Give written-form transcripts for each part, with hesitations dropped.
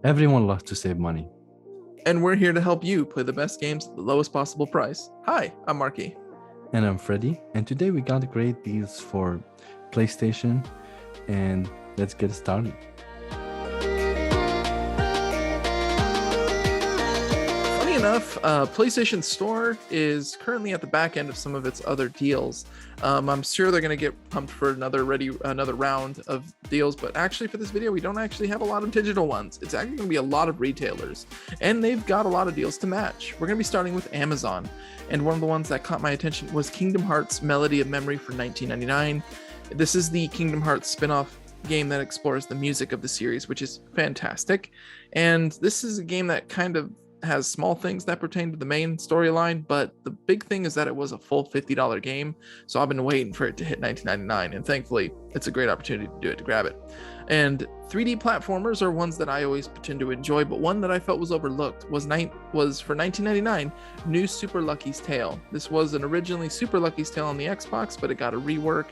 Everyone loves to save money. And we're here to help you play the best games at the lowest possible price. Hi, I'm Marky. And I'm Freddy, and today we got great deals for PlayStation, and let's get started. Funny enough, PlayStation Store is currently at the back end of some of its other deals. I'm sure they're going to get pumped for another round of deals, but actually for this video, we don't actually have a lot of digital ones. It's actually going to be a lot of retailers, and they've got a lot of deals to match. We're going to be starting with Amazon, and one of the ones that caught my attention was Kingdom Hearts Melody of Memory for $19.99. This is the Kingdom Hearts spin-off game that explores the music of the series, which is fantastic. And this is a game that kind of has small things that pertain to the main storyline, but the big thing is that it was a full $50 game, so I've been waiting for it to hit $19.99, and thankfully it's a great opportunity to do it, to grab it. And 3D platformers are ones that I always tend to enjoy, but one that I felt was overlooked was for $19.99, New Super Lucky's Tale. This was an originally Super Lucky's Tale on the Xbox, but it got a rework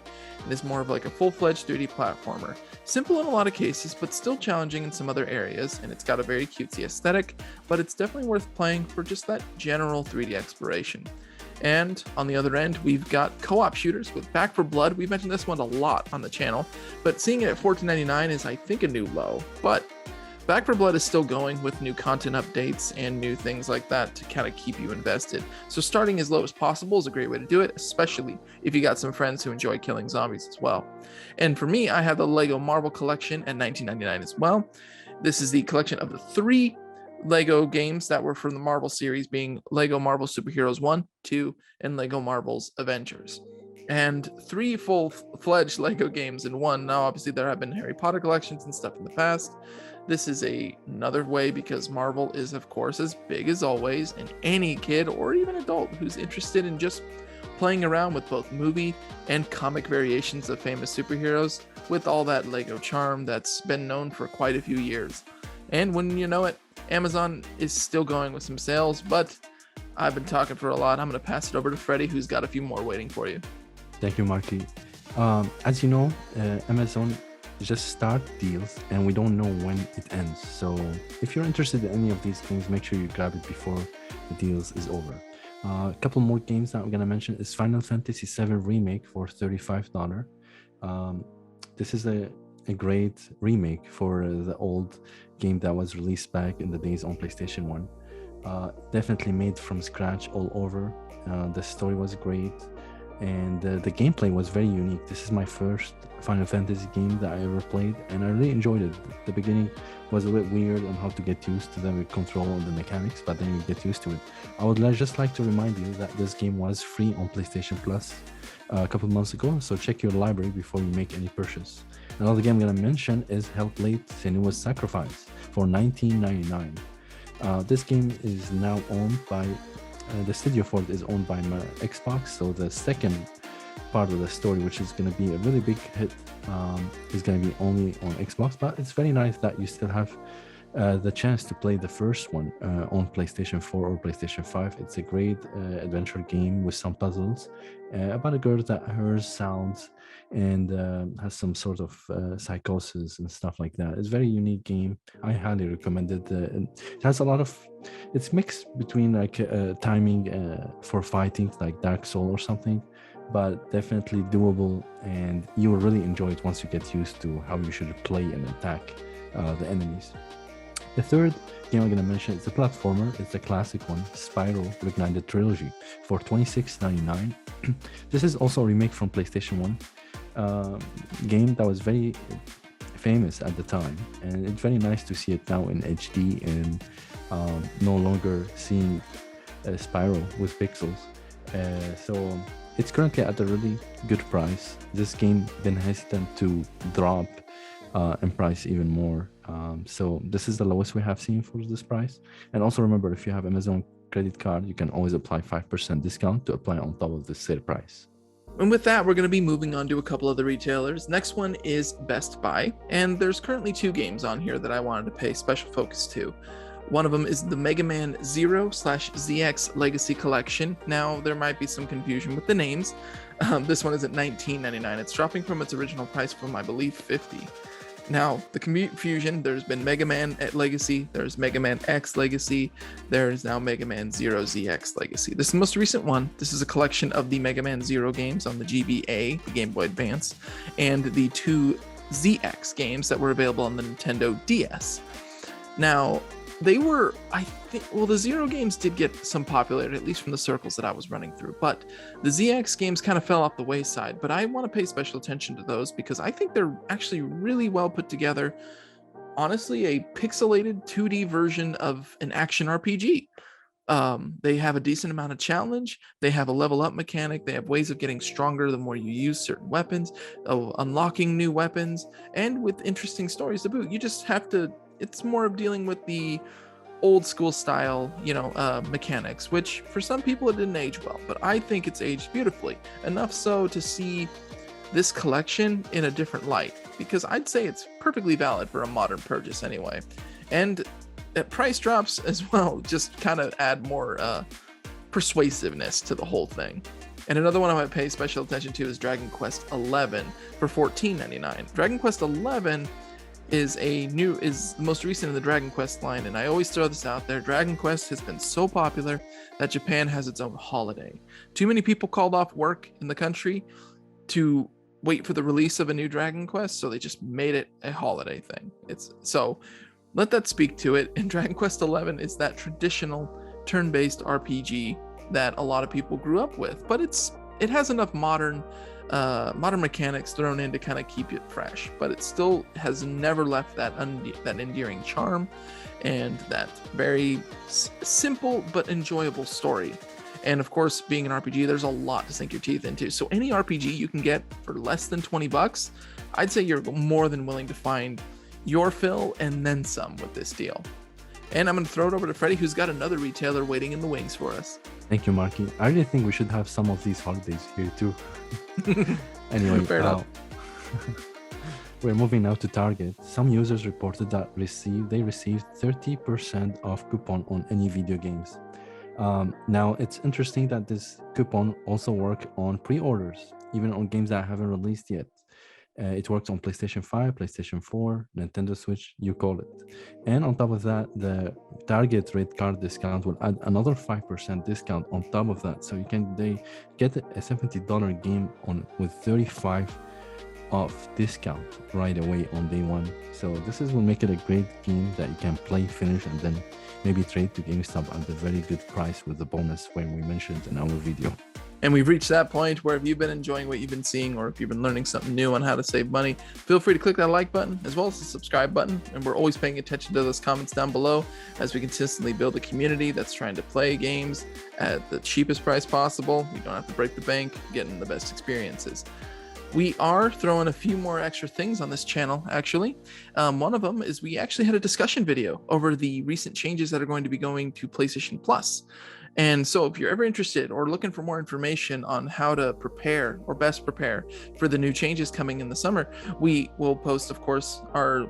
and is more of like a full-fledged 3D platformer. Simple in a lot of cases, but still challenging in some other areas, and it's got a very cutesy aesthetic, but it's definitely worth playing for just that general 3D exploration. And on the other end, we've got co-op shooters with Back 4 Blood. We've mentioned this one a lot on the channel, but seeing it at $14.99 is, I think, a new low. But Back 4 Blood is still going with new content updates and new things like that to kind of keep you invested. So starting as low as possible is a great way to do it, especially if you got some friends who enjoy killing zombies as well. And for me, I have the Lego Marvel collection at $19.99 as well. This is the collection of the 3 Lego games that were from the Marvel series, being Lego Marvel Superheroes 1, 2, and Lego Marvel's Avengers. And 3 full-fledged Lego games in one. Now, obviously, there have been Harry Potter collections and stuff in the past. This is another way because Marvel is, of course, as big as always, and any kid or even adult who's interested in just playing around with both movie and comic variations of famous superheroes with all that Lego charm that's been known for quite a few years. And when you know it, Amazon is still going with some sales, but I've been talking for a lot. I'm going to pass it over to Freddie, who's got a few more waiting for you. Thank you, Marky. As you know, Amazon just start deals, and we don't know when it ends. So if you're interested in any of these games, make sure you grab it before the deals is over. A couple more games that I'm going to mention is Final Fantasy VII Remake for $35. This is a great remake for the old game that was released back in the days on PlayStation 1. Definitely made from scratch all over. The story was great, and the gameplay was very unique. This is my first Final Fantasy game that I ever played, and I really enjoyed it. The beginning was a bit weird on how to get used to the control and the mechanics, but then you get used to it. I would just like to remind you that this game was free on PlayStation Plus a couple months ago, so check your library before you make any purchase. Another game I'm going to mention is Hellblade: Senua's Sacrifice for $19.99. This game is now owned by the studio for it is owned by Xbox, so the second part of the story, which is going to be a really big hit, is going to be only on Xbox. But it's very nice that you still have the chance to play the first one on PlayStation 4 or PlayStation 5. It's a great adventure game with some puzzles about a girl that hears sounds and has some sort of psychosis and stuff like that. It's a very unique game. I highly recommend it. It has a lot of, it's mixed between like timing for fighting like Dark Soul or something, but definitely doable, and you will really enjoy it once you get used to how you should play and attack the enemies. The third game I'm going to mention is a platformer. It's a classic one, Spyro Reignited Trilogy for $26.99. This is also a remake from PlayStation 1 game that was very famous at the time, and it's very nice to see it now in HD and no longer seeing Spyro with pixels. So it's currently at a really good price. This game been hesitant to drop in price even more. So this is the lowest we have seen for this price. And also remember, if you have Amazon credit card, you can always apply 5% discount to apply on top of the sale price. And with that, we're going to be moving on to a couple of the retailers. Next one is Best Buy, and there's currently 2 games on here that I wanted to pay special focus to. One of them is the Mega Man 0/ZX Legacy Collection. Now, there might be some confusion with the names. This one is at $19.99. It's dropping from its original price from, I believe, $50. Now, the confusion, there's been Mega Man Legacy, there's Mega Man X Legacy, there's now Mega Man Zero ZX Legacy. This is the most recent one. This is a collection of the Mega Man Zero games on the GBA, the Game Boy Advance, and the 2 ZX games that were available on the Nintendo DS. Now, they were, I think, well, the Zero games did get some popularity, at least from the circles that I was running through, but the ZX games kind of fell off the wayside. But I want to pay special attention to those because I think they're actually really well put together. Honestly, a pixelated 2D version of an action RPG. They have a decent amount of challenge. They have a level up mechanic. They have ways of getting stronger the more you use certain weapons, unlocking new weapons, and with interesting stories to boot. You just have to, it's more of dealing with the old school style, mechanics, which for some people it didn't age well, but I think it's aged beautifully. Enough so to see this collection in a different light, because I'd say it's perfectly valid for a modern purchase anyway. And price drops as well just kind of add more persuasiveness to the whole thing. And another one I might pay special attention to is Dragon Quest XI for $14.99. Dragon Quest XI is the most recent in the Dragon Quest line, and I always throw this out there. Dragon Quest has been so popular that Japan has its own holiday. Too many people called off work in the country to wait for the release of a new Dragon Quest, so they just made it a holiday thing. So let that speak to it. And Dragon Quest XI is that traditional turn-based RPG that a lot of people grew up with, but it has enough modern mechanics thrown in to kind of keep it fresh, but it still has never left that endearing charm and that very simple but enjoyable story. And of course, being an RPG, there's a lot to sink your teeth into. So any RPG you can get for less than $20, I'd say you're more than willing to find your fill and then some with this deal. And I'm going to throw it over to Freddie, who's got another retailer waiting in the wings for us. Thank you, Marky. I really think we should have some of these holidays here too. Anyway, Fair enough. We're moving now to Target. Some users reported that they received 30% off coupon on any video games. Now, it's interesting that this coupon also works on pre-orders, even on games that haven't released yet. It works on PlayStation 5, PlayStation 4, Nintendo Switch, you call it. And on top of that, the Target rate card discount will add another 5% discount on top of that. So they get a $70 game with 35 off discount right away on day one. So this will make it a great game that you can play, finish, and then maybe trade to GameStop at a very good price with the bonus when we mentioned in our video. And we've reached that point where if you've been enjoying what you've been seeing, or if you've been learning something new on how to save money, feel free to click that like button as well as the subscribe button. And we're always paying attention to those comments down below as we consistently build a community that's trying to play games at the cheapest price possible. You don't have to break the bank, getting the best experiences. We are throwing a few more extra things on this channel, actually. One of them is we actually had a discussion video over the recent changes that are going to be going to PlayStation Plus. And so if you're ever interested or looking for more information on how to prepare or best prepare for the new changes coming in the summer, we will post, of course, our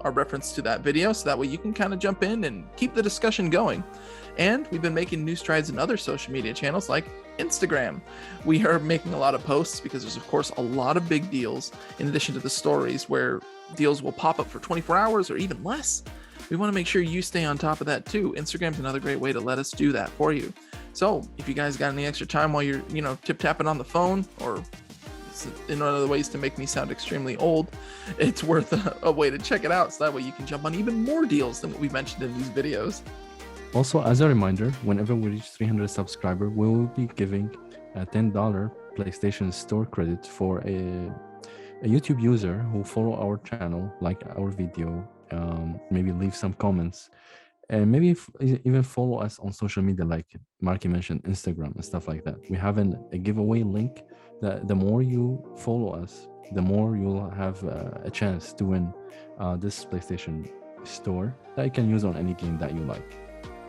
reference to that video, so that way you can kind of jump in and keep the discussion going. And we've been making new strides in other social media channels like Instagram. We are making a lot of posts because there's, of course, a lot of big deals in addition to the stories where deals will pop up for 24 hours or even less. We want to make sure you stay on top of that too. Instagram's another great way to let us do that for you. So if you guys got any extra time while you're, tip-tapping on the phone, or in other ways to make me sound extremely old, it's worth a way to check it out, so that way you can jump on even more deals than what we mentioned in these videos. Also, as a reminder, whenever we reach 300 subscribers, we will be giving a $10 PlayStation Store credit for a YouTube user who follow our channel, like our video, maybe leave some comments, and maybe even follow us on social media, like Marky mentioned, Instagram and stuff like that. We have a giveaway link that the more you follow us, the more you'll have a chance to win this PlayStation Store that you can use on any game that you like.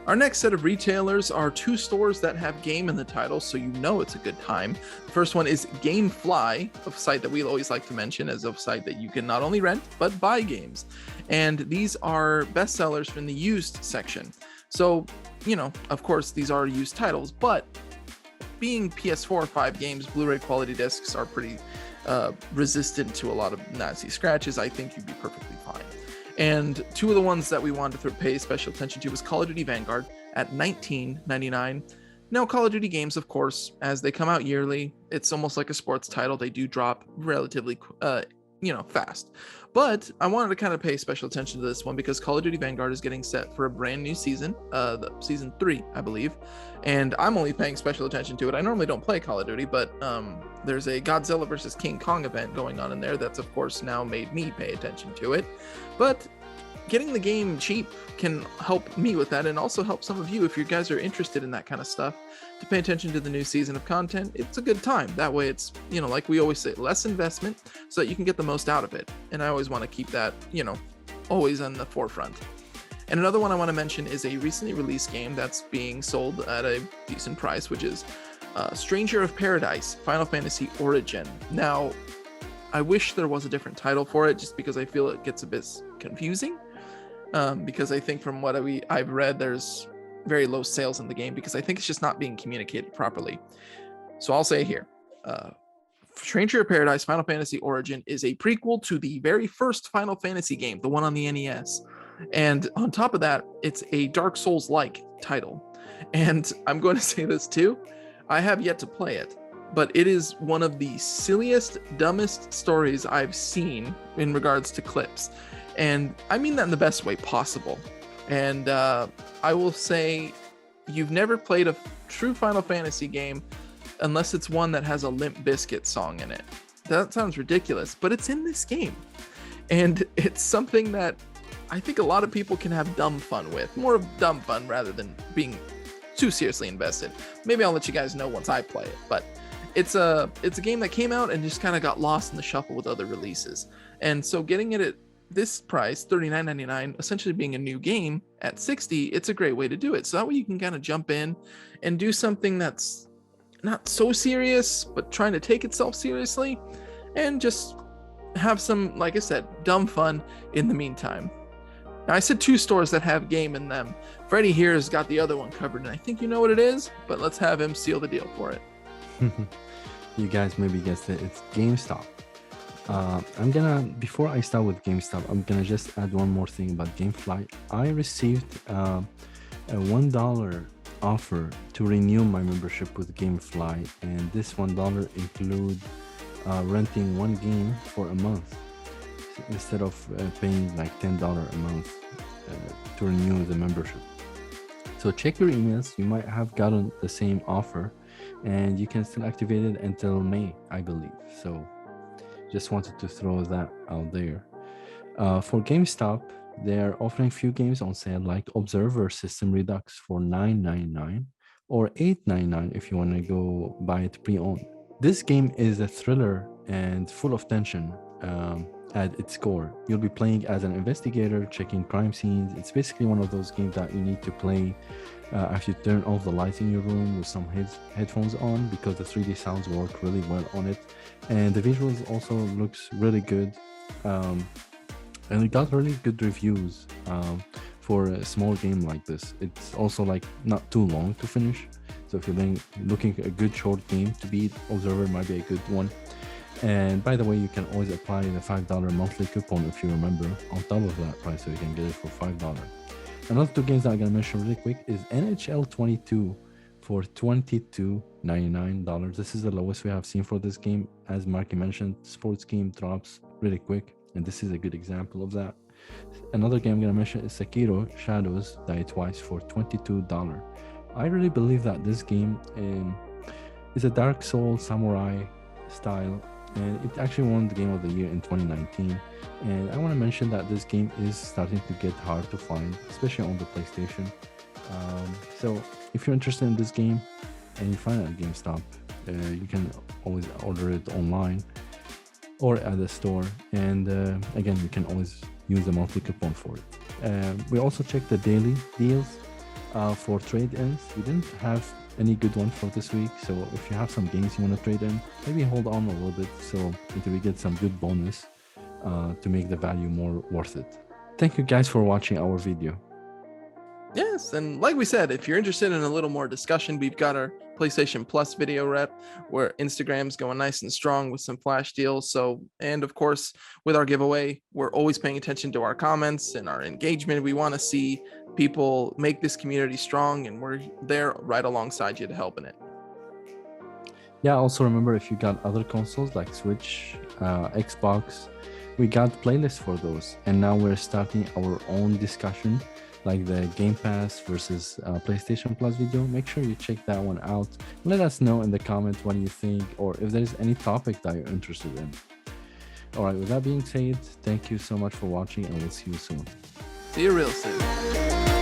Our next set of retailers are two stores that have game in the title, so you know it's a good time. The first one is GameFly, a site that we always like to mention as a site that you can not only rent, but buy games. And these are bestsellers from the used section. So, of course, these are used titles, but being PS4 5 games, Blu-ray quality discs are pretty resistant to a lot of nasty scratches, I think you'd be perfectly fine. And two of the ones that we wanted to pay special attention to was Call of Duty Vanguard at $19.99. Now, Call of Duty games, of course, as they come out yearly, it's almost like a sports title. They do drop relatively, fast. But I wanted to kind of pay special attention to this one because Call of Duty Vanguard is getting set for a brand new season, the season 3, I believe. And I'm only paying special attention to it. I normally don't play Call of Duty, but there's a Godzilla versus King Kong event going on in there that's, of course, now made me pay attention to it. But getting the game cheap can help me with that, and also help some of you if you guys are interested in that kind of stuff to pay attention to the new season of content. It's a good time. That way it's, like we always say, less investment so that you can get the most out of it. And I always want to keep that, always on the forefront. And another one I want to mention is a recently released game that's being sold at a decent price, which is Stranger of Paradise, Final Fantasy Origin. Now, I wish there was a different title for it, just because I feel it gets a bit confusing. Because I think from what I've read, there's very low sales in the game because I think it's just not being communicated properly. So I'll say here, Stranger of Paradise Final Fantasy Origin is a prequel to the very first Final Fantasy game, the one on the NES. And on top of that, it's a Dark Souls-like title. And I'm going to say this too, I have yet to play it, but it is one of the silliest, dumbest stories I've seen in regards to clips. And I mean that in the best way possible. And I will say, you've never played a true Final Fantasy game unless it's one that has a Limp Bizkit song in it. That sounds ridiculous, but it's in this game. And it's something that I think a lot of people can have dumb fun with. More of dumb fun rather than being too seriously invested. Maybe I'll let you guys know once I play it. But it's a game that came out and just kind of got lost in the shuffle with other releases. And so getting it at this price, $39.99, essentially being a new game at $60, it's a great way to do it. So that way you can kind of jump in and do something that's not so serious, but trying to take itself seriously, and just have some, like I said, dumb fun in the meantime. Now, I said 2 stores that have game in them. Freddie here has got the other one covered, and I think you know what it is, but let's have him seal the deal for it. You guys maybe guessed it. It's GameStop. Before I start with GameStop, I'm gonna just add one more thing about GameFly. I received a $1 offer to renew my membership with GameFly, and this $1 include renting one game for a month instead of paying like $10 a month to renew the membership. So check your emails. You might have gotten the same offer, and you can still activate it until May, I believe. So just wanted to throw that out there. For GameStop, they're offering few games on sale, like Observer System Redux for $9.99 or $8.99 if you want to go buy it pre-owned. This game is a thriller and full of tension at its core. You'll be playing as an investigator, checking crime scenes. It's basically one of those games that you need to play after you turn off the lights in your room with some headphones on, because the 3D sounds work really well on it. And the visuals also looks really good. And it got really good reviews for a small game like this. It's also like not too long to finish. So if you're looking at a good short game to beat, Observer might be a good one. And by the way, you can always apply the $5 monthly coupon if you remember on top of that price, so you can get it for $5. Another 2 games that I'm gonna mention really quick is NHL 22 for $22.99. This is the lowest we have seen for this game. As Marky mentioned, sports game drops really quick, and this is a good example of that. Another game I'm gonna mention is Sekiro Shadows Die Twice for $22. I really believe that this game is a Dark Souls samurai style, and it actually won the Game of the Year in 2019. And I want to mention that this game is starting to get hard to find, especially on the PlayStation. So if you're interested in this game and you find it at GameStop, you can always order it online or at the store. And again, you can always use the monthly coupon for it. We also checked the daily deals for trade-ins. We didn't have any good one for this week, so if you have some games you want to trade in, maybe hold on a little bit so until we get some good bonus to make the value more worth it. Thank you guys for watching our video. Yes, and like we said, if you're interested in a little more discussion, we've got our PlayStation Plus video rep where Instagram's going nice and strong with some flash deals. So, and of course, with our giveaway, we're always paying attention to our comments and our engagement. We want to see people make this community strong, and we're there right alongside you to help in it. Yeah, also remember, if you got other consoles like Switch, Xbox, we got playlists for those. And now we're starting our own discussion, like the Game Pass versus PlayStation Plus video. Make sure you check that one out. Let us know in the comments what you think, or if there's any topic that you're interested in. All right, with that being said, thank you so much for watching, and we'll see you soon. See you real soon.